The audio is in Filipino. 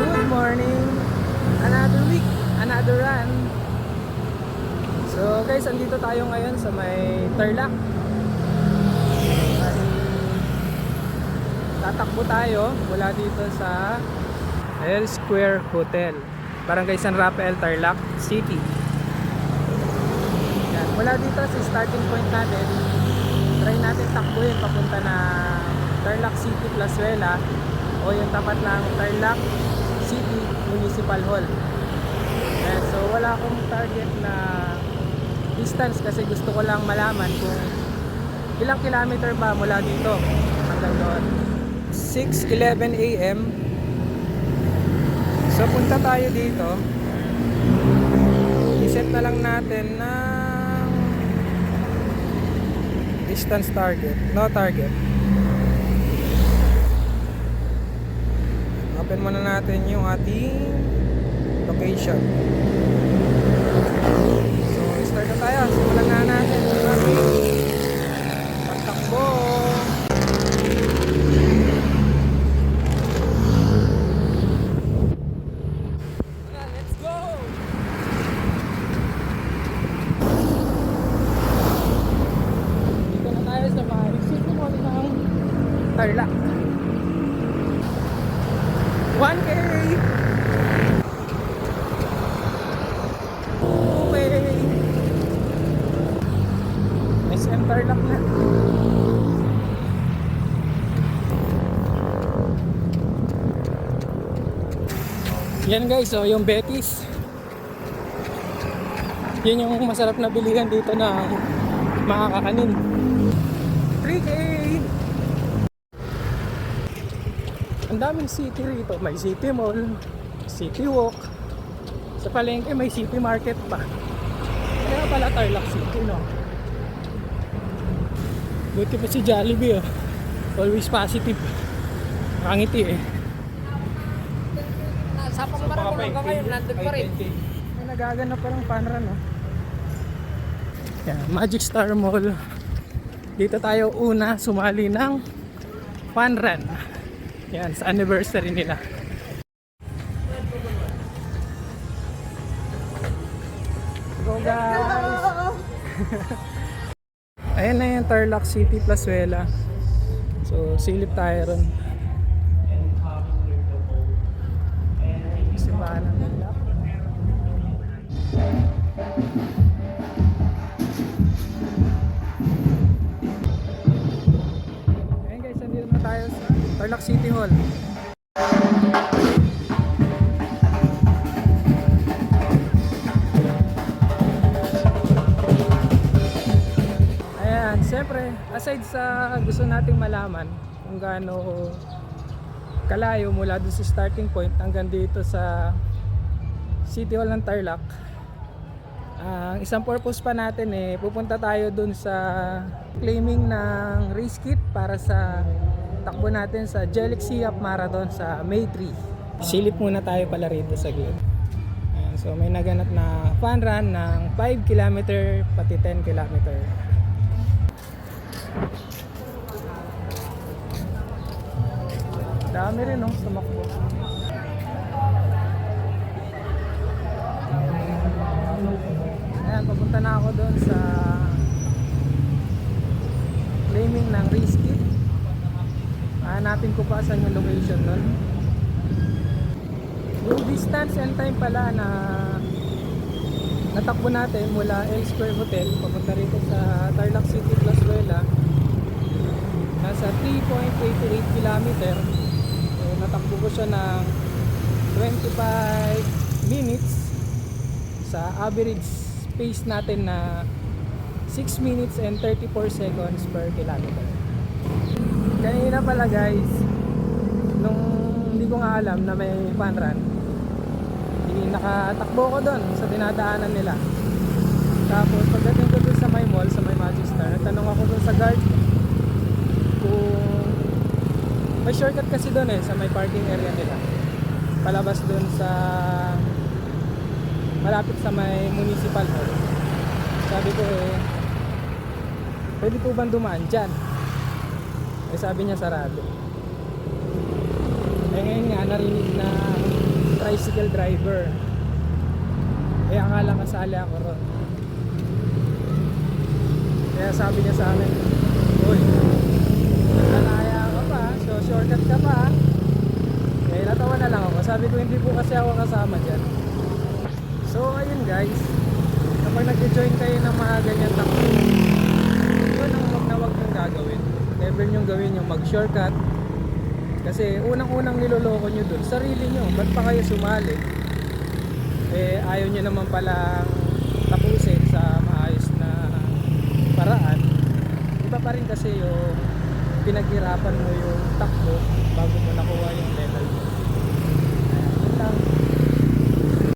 Good morning. Another week, another run. So guys, andito tayo ngayon sa may Tarlac. Tatakbo tayo mula dito sa L Square Hotel, Barangay San Rafael, Tarlac City. Yan. Mula dito sa starting point natin, try natin takbuhin papunta na Tarlac City Plazuela o yung tapat ng Tarlac City Municipal Hall. And so wala akong target na distance kasi gusto ko lang malaman kung ilang kilometer ba mula dito hanggang doon. 6:11 AM. So punta tayo dito. I-set na lang natin ng distance target. No target. Open muna natin yung ating location. So start na tayo. Simulan na natin yung ating pagtakbo. Let's go! Dito na tayo sa mga City Mall ng Tarlac. 1K! Okay! SM Tarlac na. Yan guys, so yung Betis. Yan yung masarap na bilihan dito na makakakanin. 3K! Ang daming city rito. May City Mall, City Walk. Sa palengke may City Market pa. Kaya pala Tarlac City, no? Buti pa si Jollibee, oh. Always positive. Nakangiti eh. Sa pangmarang ko hanggang ngayon, nandun pa rin. May nagaganap pa ng panran, no? Yan, Magic Star Mall. Dito tayo una sumali ng panran. Yan, sa anniversary nila. Go guys! Ayan na yung Tarlac City Plazuela. So, silip tayo ron. Simbahan ng Tarlac. Ayan guys, nandito na tayo sa Tarlac City Hall. Ayan, siyempre, aside sa gusto nating malaman kung gaano kalayo mula doon sa starting point hanggang dito sa City Hall ng Tarlac, ang isang purpose pa natin pupunta tayo doon sa claiming ng race kit para sa takbo natin sa Galaxy Up Marathon sa May 3. Silip muna tayo pala rito sa gilid. So may naganap na fun run ng 5 km pati 10 km. Dami rin, no? Sumakbo. Ayan, papunta na ako doon sa claiming ng race kit. Hanapin ko pa saan yung location nun. Yung distance and time pala na natakbo natin mula L Square Hotel papunta rito sa Tarlac City Plazuela, nasa 3.88 km. So natakbo ko siya ng 25 minutes sa average pace natin na 6 minutes and 34 seconds per kilometer. Kanina pala guys, nung hindi ko nga alam na may fun run, nakatakbo ko doon sa dinadaanan nila. Tapos pagdating ko doon sa may mall, sa may Magic Star, nagtanong ako doon sa guard kung may shortcut kasi doon sa may parking area nila, palabas doon sa malapit sa may municipal hall. Sabi ko pwede po bang dumaan dyan? Sabi niya sarado. Ngayon nga narinig na tricycle driver. Eh akala kasali ako ron. Kaya sabi niya sa amin, uy, nalaya ka pa, so shortcut ka pa. Eh natawa na lang ako. Sabi ko hindi po kasi ako kasama dyan. So ayun guys, kapag nag-join kayo ng mga ganyan takbo, yun ang wag na wag nyung gagawin. Never nyong gawin yung mag-shortcut. Kasi unang-unang niloloko nyo dun, sarili nyo. Ba't pa kayo sumali? Eh ayaw nyo naman palang tapusin sa maayos na paraan. Iba pa rin kasi yung pinaghirapan mo yung takbo bago mo nakuha yung medal